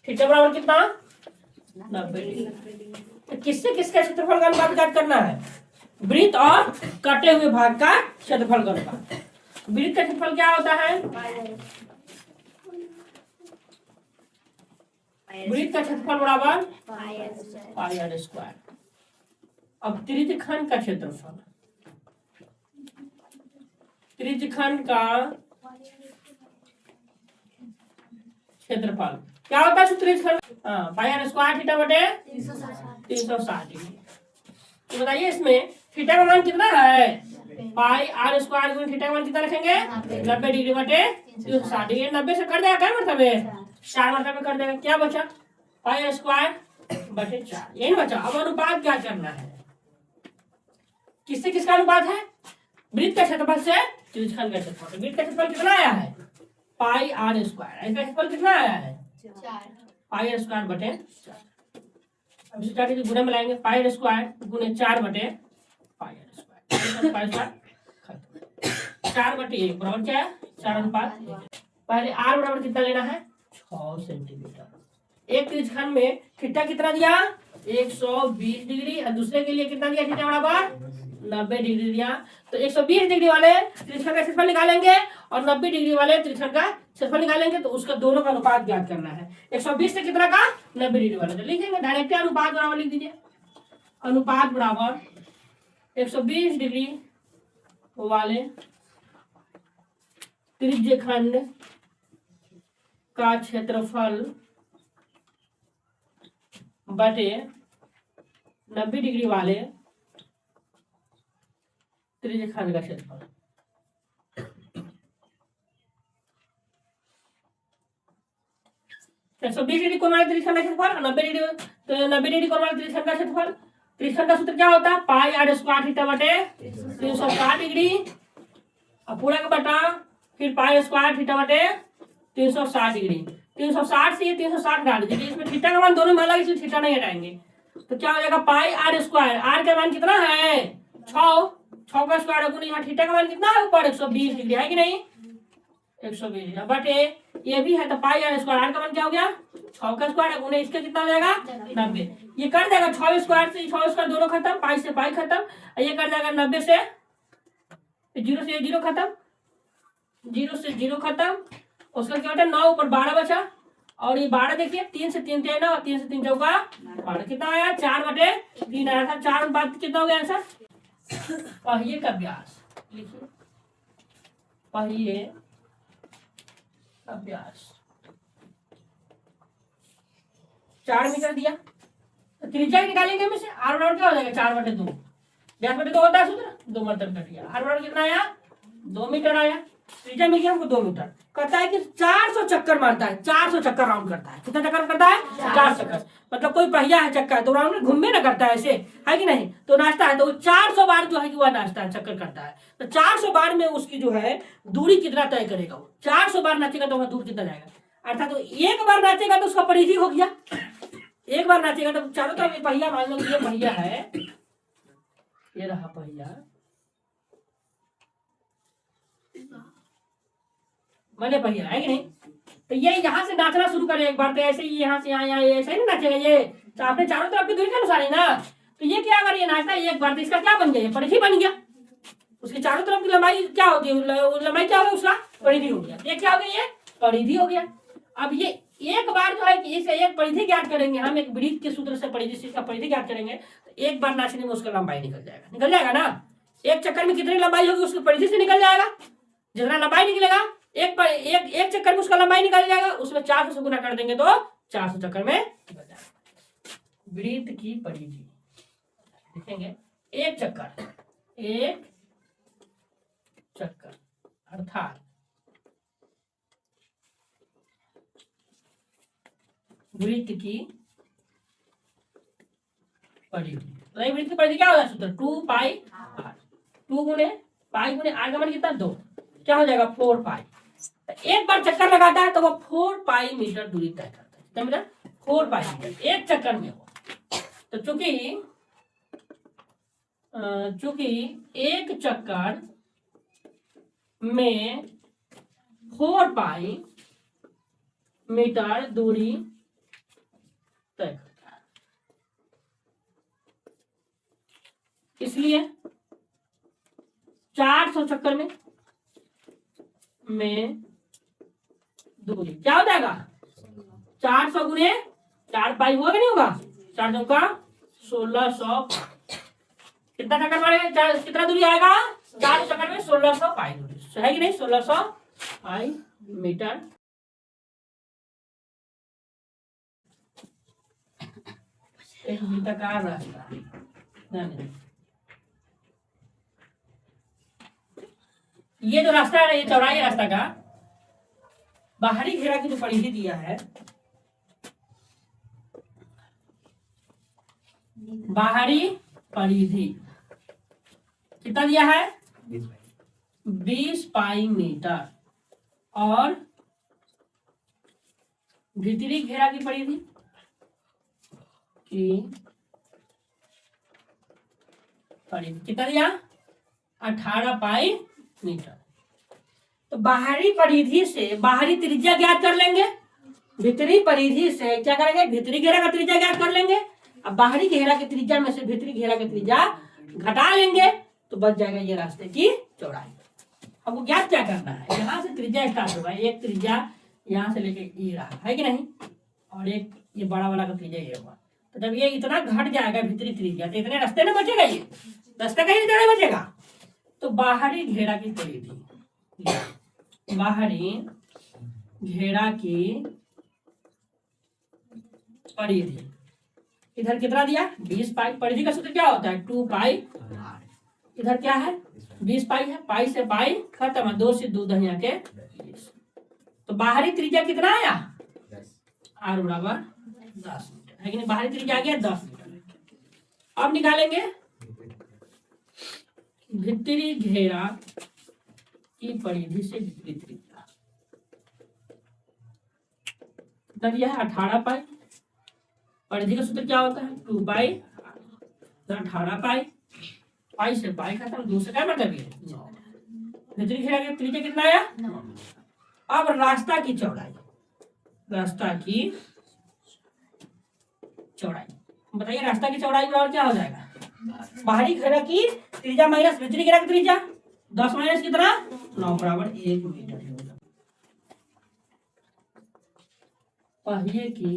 Theta बराबर कितना 90 degree. तो किससे किसका क्षेत्रफल का अनुपात ज्ञात करना है? वृत्त और कटे हुए भाग का क्षेत्रफल का अनुपात। वृत्त का क्षेत्रफल क्या होता है? वृत्त का क्षेत्रफल बराबर पाई आर स्क्वायर। अब त्रिज्यखंड का क्षेत्रफल, त्रिज्यखंड का क्षेत्रफल क्या होता है? त्रिज्यखंड पाई आर स्क्वायर थीटा बटे 360 डिग्री। तो बताइए इसमें थीटा का मान कितना है? पाई आर स्क्वायर गुणा थीटा का मान कितना रखेंगे? 90 डिग्री बटे 360 डिग्री। 90 से कर देगा क्या मरतबे? 4 मरतबे कर देगा। क्या बचा? पाई आर स्क्वायर बटे 4, यही बचा। अब अनुपात क्या करना है? किससे किसका अनुपात है? वृत्त का क्षेत्रफल से त्रिज्यखंड का क्षेत्रफल। वृत्त का क्षेत्रफल कितना आया है? पाई आर स्क्वायर। इसका क्षेत्रफल कितना आया है? 4 पाई आर स्क्वायर बटे 4। अब इसे जाके गुणे में लाएंगे, पाई आर स्क्वायर गुणे 4 बटे पाई आर स्क्वायर। पाई स्क्वायर खत्म। 4 बटे 1 बराबर क्या है? 4 अनुपात। पहले आर बराबर कितना लेना है? 6 सेंटीमीटर। एक त्रिज्यखंड में थीटा कितना दिया? 120 डिग्री। और दूसरे के लिए कितना दिया? थीटा बराबर 90 डिग्री दिया। तो 120 डिग्री वाले त्रिज्यखंड का क्षेत्रफल निकालेंगे और 90 डिग्री वाले त्रिज्यखंड का क्षेत्रफल निकालेंगे। तो उसका दोनों का अनुपात ज्ञात करना है। 120 से कितना का? 90 डिग्री वाला। तो लिखेंगे डायरेक्ट अनुपात बराबर लिख दीजिए। अनुपात बराबर 120 डिग्री वाले त्रिज्यखंड का क्षेत्रफल बटे 90 डिग्री वाले त्रिज्यखंड का क्षेत्रफल। 120 डिग्री कोण वाले त्रिज्यखंड का क्षेत्रफल, 90 डिग्री कोण वाले त्रिज्यखंड का क्षेत्रफल। त्रिज्यखंड का सूत्र क्या होता है? पाई आर स्क्वायर थीटा बटे 360 डिग्री और पूरा का बटा फिर पाई स्क्वायर थीटा बटे 360 डिग्री। 360 से ये 360 डाल दीजिए। इसमें थीटा का मान दोनों में अलग, इसलिए थीटा नहीं हटाएंगे। तो क्या हो जाएगा? पाई आर स्क्वायर। आर का मान कितना है? 6 का स्क्वायर गुना यहाँ थीटा का मान कितना है? ऊपर 120 डिग्री है कि नहीं? 120 बटे ये भी है तो पाई आर स्क्वायर। आर का मान क्या हो गया? 6 का स्क्वायर गुना इसका कितना हो जाएगा? 90। ये कर देगा 6 स्क्वायर से 6 स्क्वायर दोनों खत्म, पाई से पाई खत्म। ये कर देगा 90 से 0 खत्म, 0 से 0 खत्म। उसका क्या होता है? 9 ऊपर 12 बचा। और ये 12 देखिए 3 से 3 9 और 3 से 3 चौका 12। कितना आया? 4 बटे 3 आया था। 4 अनुपात कितना हो गया आंसर? पहिए का व्यास लिखिए। पहिए का व्यास 4 मीटर दिया। तो त्रिज्या निकालेंगे में से आर बराबर क्या हो जाएगा? 4 बटे 2। व्यास बटे 2 होता है सूत्र, 2 मरतब कट गया। आर बराबर कितना आया? 2 मीटर आया। त्रिज्या मिल गया हमको 2 मीटर। कहता है कि 400 चक्कर मारता है, 400 चक्कर राउंड करता है। कितना चक्कर करता है? 4 चक्कर। मतलब कोई पहिया है, चक्का है, तो राउंड में घूमने ना करता है ऐसे, है कि नहीं? तो नाचता है तो 400 बार जो है कि वह नाचता है, चक्कर करता है। तो 400 बार में उसकी जो है दूरी कितना तय करेगा? वो 400 बार नाचेगा तो वह दूर कितना जाएगा? अर्थात तो एक बार नाचेगा तो उसका परिधि हो गया। एक बार नाचेगा तो चारों तरफ पहिया, मान लो ये पहिया है, ये रहा पहिया, मैंने पहिया है कि नहीं? तो ये यहाँ से नाचना शुरू करे एक बार, तो ऐसे ही यहाँ से यहाँ ऐसे ही नहीं नाचेगा ये। तो आपने चारों तरफ की दूरी के अनुसार ही ना। तो ये क्या अगर ये नाचता है एक बार, तो इसका क्या बन गया? परिधि बन गया। उसकी चारों तरफ की लंबाई क्या होती है? लंबाई क्या होगा? उसका परिधि हो गया। ये क्या हो गया? ये परिधि हो गया। अब ये एक बार जो है कि इसे एक परिधि ज्ञात करेंगे हम, एक वृत्त के सूत्र से परिधि से इसका परिधि ज्ञात करेंगे। तो एक बार नाचने में उसका लंबाई निकल जाएगा ना। एक चक्कर में कितनी लंबाई होगी? उसकी परिधि से निकल जाएगा। जितना लंबाई निकलेगा एक चक्कर में उसका लंबाई निकल जाएगा। उसमें 400 से गुना कर देंगे तो 400 चक्कर में निकल जाएगा। वृत्त की परिधि लिखेंगे एक चक्कर अर्थात वृत्त की परिधि। तो वृत्त की परिधि क्या होगा? सूत्र 2 पाई आर। 2 गुने पाई गुने आर का मान कितना? 2। क्या हो जाएगा? 4 पाई। एक बार चक्कर लगाता है तो वो 4 पाई मीटर दूरी तय करता है। कितना मीटर? 4 पाई मीटर एक चक्कर में हो। तो चूंकि एक चक्कर में 4 पाई मीटर दूरी तय करता है। इसलिए 400 चक्कर में दूरी क्या हो जाएगा? 400 गुने 4 पाई होगा कि नहीं होगा? 4 का 1600 कितना चक्कर मारेगा? कितना दूरी आएगा? 4 चक्कर में 1600 पाई दूरी है कि नहीं? 1600 पाई मीटर। एक वृत्ताकार रास्ता, ये जो रास्ता है, ये चौड़ाई रास्ता का बाहरी घेरा की जो परिधि दिया है, बाहरी परिधि कितना दिया है? 20 पाई मीटर। और भीतरी घेरा की परिधि कितना दिया? 18 पाई मीटर। तो बाहरी परिधि से बाहरी त्रिज्या ज्ञात कर लेंगे, भीतरी परिधि से क्या करेंगे? भीतरी घेरा का त्रिज्या ज्ञात कर लेंगे। अब बाहरी घेरा की त्रिज्या में से भीतरी घेरा की त्रिज्या घटा लेंगे तो बच जाएगा ये रास्ते की चौड़ाई। अब वो ज्ञात क्या करना है? यहाँ से त्रिज्या स्टार्ट होगा, एक त्रिज्या यहाँ से लेके ये रहा है कि नहीं, और एक ये बड़ा वाला का त्रिज्या ये हुआ। तो जब ये इतना घट जाएगा भीतरी त्रिज्या तो इतने रास्ते में बचेगा, ये रास्ता कहीं नहीं बचेगा। तो बाहरी घेरा की परिधि, बाहरी घेरा की परिधि इधर कितना दिया? 20 पाई। परिधि का सूत्र क्या होता है? 2 पाई। इधर क्या है? 20 पाई है। पाई से पाई खत्म, 2 से 2 दहिया के 20। तो बाहरी त्रिज्या कितना आया? r बराबर 10 मीटर है कि नहीं? बाहरी त्रिज्या आ गया 10 मीटर। अब निकालेंगे भीतरी घेरा की परिधि से भीतरी त्रिज्या कितना दिया है? 18 पाई। परिधि का सूत्र क्या होता है? 2 पाई। 18 पाई, पाई से पाई खत्म, 2 से क्या मतलब है? भीतरी घेरा की त्रिज्या कितना आया? 9। अब रास्ता की चौड़ाई, रास्ता की चौड़ाई बताइए, रास्ता की चौड़ाई बराबर क्या हो जाएगा? बाहरी घेरा की त्रिज्या माइनस भीतरी घेरा की त्रिज्या, 10 माइनस कितना? 9 बराबर 1 मीटर। पहिए की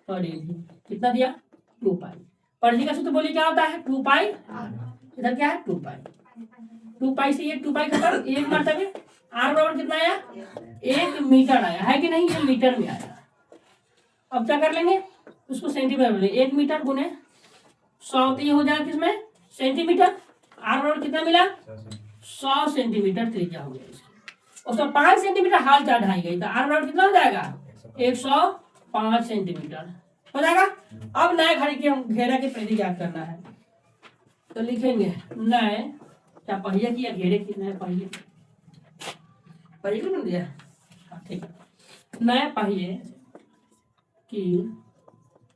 परिधि कितना दिया? 2 पाई। परिधि का सूत्र बोलिए क्या होता है? 2 पाई। इधर क्या है? 2 पाई। 2 पाई से ये 2 पाई खत्म, 1 मरतबे r बराबर कितना आया? 1 मीटर आया है कि नहीं? ये मीटर में आया। अब क्या कर लेंगे? उसको सेंटीमीटर में, 1 मीटर गुने 100 तो ये हो जाएगा किसमें? सेंटीमीटर। r बराबर कितना मिला? 100 सेंटीमीटर त्रिज्या हो गया इसकी। उसमें 5 सेंटीमीटर हाल चाल ढाई गई तो r बराबर कितना हो जाएगा? 105 सेंटीमीटर हो जाएगा। अब नए घेरा की परिधि ज्ञात करना है तो लिखेंगे नए, क्या पहिया की या घेरे की? नए पहिए, पहिए को बन दिया, ठीक है। नए पहिए की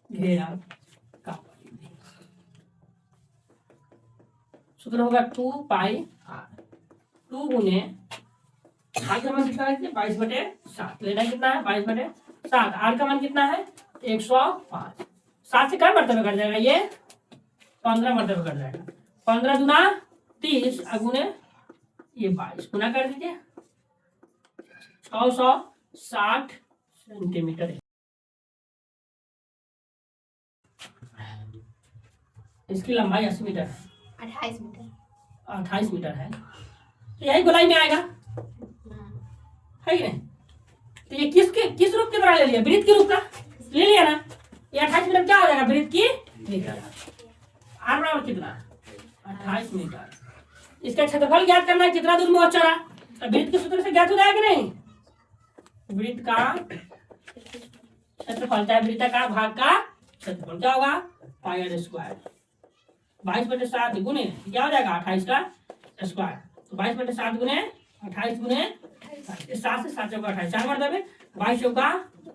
घेरा का परिधि सूत्र होगा 2 पाई r। 2 गुने r का मान कितना है? 22/7 लेना कितना है? 22/7। r का मान कितना है? 105। 7 से क्या मरतबे कर जाएगा? ये 15 मरतबे कर जाएगा। 15 दूना 30 गुने ये 22 गुना कर दीजिए, 660 सेंटीमीटर। इसकी लंबाई 80 मीटर है, 28 मीटर है। तो यही गोलाई में आएगा, है कि नहीं? तो ये किस रूप की तरह ले लिया? वृत्त के रूप का ले लिया ना। ये 28 मीटर क्या हो जाएगा? वृत्त की मीटर। r बराबर कितना? 28 मीटर। इसका क्षेत्रफल ज्ञात करना है, कितना दूर में वो चला। वृत्त के सूत्र से ज्ञात हो जाएगा कि नहीं? वृत्त का क्षेत्रफल चाहे वृत्ताकार भाग का क्षेत्रफल क्या होगा? पाई r स्क्वायर। 22/7 गुने क्या हो जाएगा? 28 का स्क्वायर। तो 22/7 गुने 28 गुने 7 से 7 चौका 28, 4 मरतबे 22 चौका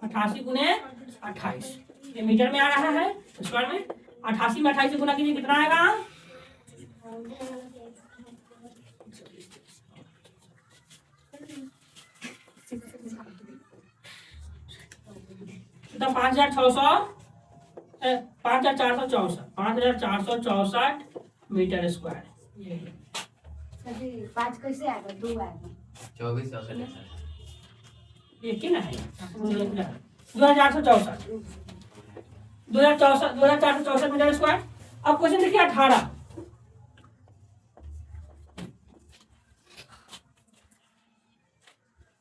88 गुने 28 ये मीटर में आ रहा है स्क्वायर में। 88 में 28 से गुना कीजिए, कितना आएगा? कितना 5464 मीटर स्क्वायर। पाँच कैसे आएगा? 2 आएगा। 24 औसत है सर। ये क्या है 2464 2464 मीटर स्क्वायर। अब क्वेश्चन देखिए 18।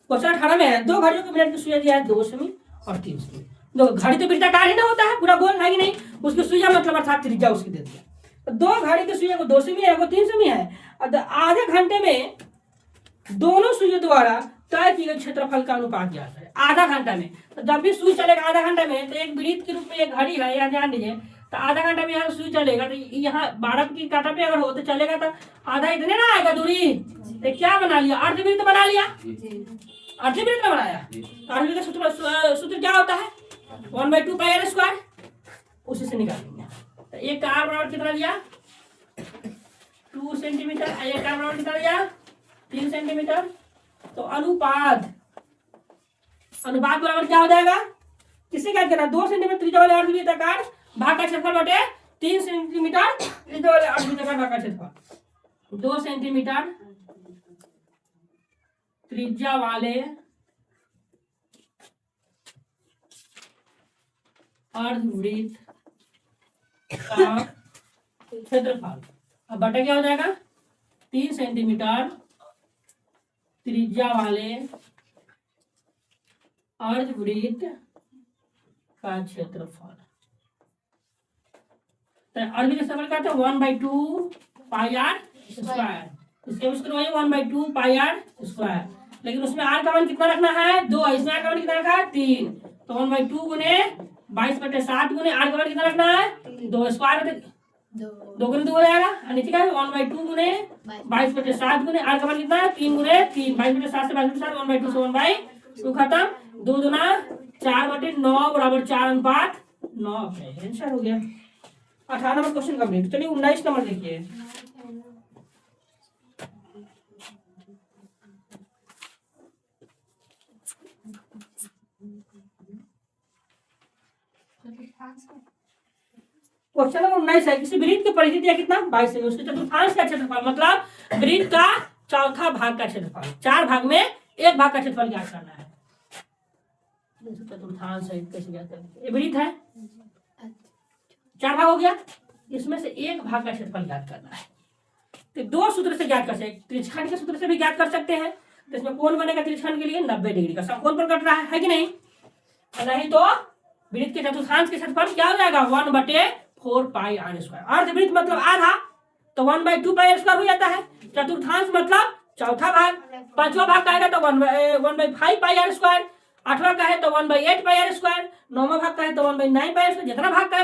क्वेश्चन 18 में है 2 घड़ियों के मिनट की सुइयां दिया है 2 सेमी और 3 सेमी। दो घड़ी तो वृत्ताकार ही ना होता है, पूरा गोल है कि नहीं, उसकी सुइया मतलब अर्थात त्रिज्या उसकी दे दिया। तो 2 घड़ी की सुइया को 2 सेमी है, वो 3 सेमी है। आधे घंटे में दोनों सुइयों द्वारा तय किए गए क्षेत्रफल का अनुपात ज्ञात है आधा घंटा में। तो जब भी सुई चलेगा आधा घंटा में, तो एक वृत्त के रूप में एक घड़ी है, यहाँ ध्यान दीजिए। तो आधा घंटा में यहाँ सुई चलेगा, तो यहाँ 12 की कांटा पे अगर हो तो चलेगा, तो आधा इतने ना आएगा दूरी। तो क्या बना लिया? अर्धवृत्त बना लिया। अर्धवृत्त बनाया। अर्धवृत्त का सूत्र क्या होता है? 1/2 पाई आर स्क्वायर। उसी से निकालेंगे। तो एक का आर बराबर कितना लिया? 2 सेंटीमीटर। एक का बराबर कितना लिया? 3 सेंटीमीटर। तो अनुपात बराबर क्या हो जाएगा? किससे क्या करना? 2 सेंटीमीटर त्रिज्या वाले अर्धवृत्ताकार भाग का क्षेत्रफल बटे 3 सेंटीमीटर त्रिज्या वाले अर्धवृत्ताकार भाग का क्षेत्रफल। 2 सेंटीमीटर त्रिज्या वाले अर्धवृत्त का क्षेत्रफल। अब बटा क्या हो जाएगा? 3 सेंटीमीटर त्रिज्या वाले अर्धवृत्त का क्षेत्रफल। तो अर्धवृत्त का क्षेत्रफल क्या होता है? 1/2 पाई आर स्क्वायर। इसके उसको 1/2 पाई आर स्क्वायर। लेकिन उसमें आर का मान कितना रखना है? 2। इसमें आर का मान कितना रखा है? 3। तो 1/2 गुने 22/7 गुने आर का मान कितना रखना है? 2 स्क्वायर। 2 गुने 2 हो जाएगा। और नीचे का 1/2 गुने 22/7 गुने आर का मान कितना है? 3 गुने 3। 22/7 से 22/7 1/2 से 1/2 खत्म। 2 दूना 4/9 बराबर 4 अनुपात 9। आंसर हो गया। 18 नंबर क्वेश्चन कंप्लीट। चलिए 19 नंबर देखिए। क्वेश्चन नंबर 19 है, किसी वृत्त की परिधि दिया कितना? 22 सेमी। उसके चतुर्थांश का क्षेत्रफल मतलब वृत्त का चौथा भाग का क्षेत्रफल। 4 भाग में 1 भाग का क्षेत्रफल ज्ञात करना है। चतुर्थांश है, कैसे ज्ञात करेंगे? ये वृत्त है, 4 भाग हो गया, इसमें से 1 भाग का क्षेत्रफल ज्ञात करना है। तो 2 सूत्र से ज्ञात कर सकते हैं। त्रिज्यखंड के सूत्र से भी ज्ञात कर सकते हैं। तो इसमें कोण बनेगा त्रिज्यखंड के लिए 90 डिग्री का। समकोण पर कट रहा है कि नहीं? नहीं तो वृत्त के चतुर्थांश के क्षेत्रफल क्या हो जाएगा? 1/4 पाई आर स्क्वायर। अर्धवृत्त मतलब आधा, तो 1/2 पाई आर स्क्वायर हो जाता है। चतुर्थांश मतलब चौथा भाग। 5वां भाग का है तो 1/5 पाई आर स्क्वायर। 8वां का है तो 1/8 पाई आर स्क्वायर। 9वां भाग का है तो 1/9 पाई आर स्क्वायर। जितना भाग का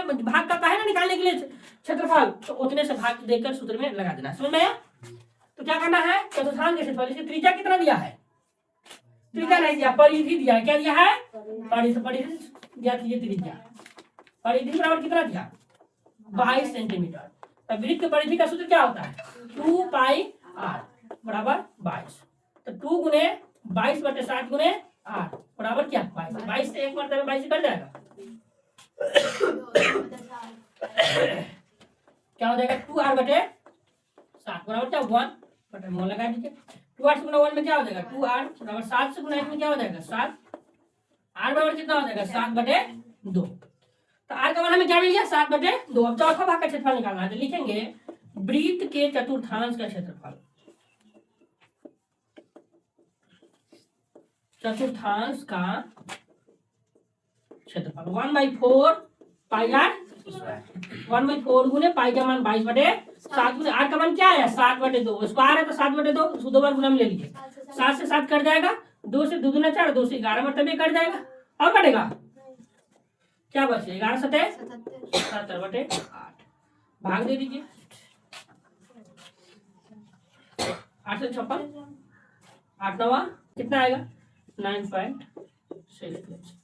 है ना निकालने के लिए क्षेत्रफल, तो उतने से भाग देकर सूत्र में लगा देना। समझ में आया? तो क्या करना है? चतुर्थांश के क्षेत्रफल। इसकी त्रिज्या कितना दिया है? त्रिज्या नहीं दिया, परिधि दिया है। क्या दिया है? परिधि दिया। त्रिज्या परिधि बराबर कितना दिया? 22 सेंटीमीटर। तो वृत्त की परिधि का सूत्र क्या होता है? 2 पाई आर बराबर 22। तो 2 गुने 22/7 गुने आर बराबर क्या? 22। 22 से 1 मरतबे 22 से कट जाएगा। क्या हो जाएगा? 2r/7 बराबर क्या? 1/1 लगा दीजिए। 2r से गुना 1 में क्या हो जाएगा? 2r बराबर 7 से गुना 1 में क्या हो जाएगा? 7। r बराबर कितना हो जाएगा? 7/2। तो r का मान हमें क्या मिल गया? 7/2। अब चौथा भाग का क्षेत्रफल निकालना है, तो लिखेंगे वृत्त के चतुर्थांश का क्षेत्रफल। चतुर्थांश का क्षेत्रफल 1/4 पाई आर स्क्वायर। 1/4 गुने पाई का मान 22/7 गुने आर का मान क्या है? 7/2। स्क्वायर है तो 7/2 2 बार गुना में ले लीजिए। 7 से 7 कट जाएगा। 2 से 2 दूना 4, 2 से 11 मरतबे कट जाएगा। और कटेगा क्या बचे? 11 7 77/8 भाग दे दीजिए। 8 से 56 8 9 कितना आएगा? 9.6।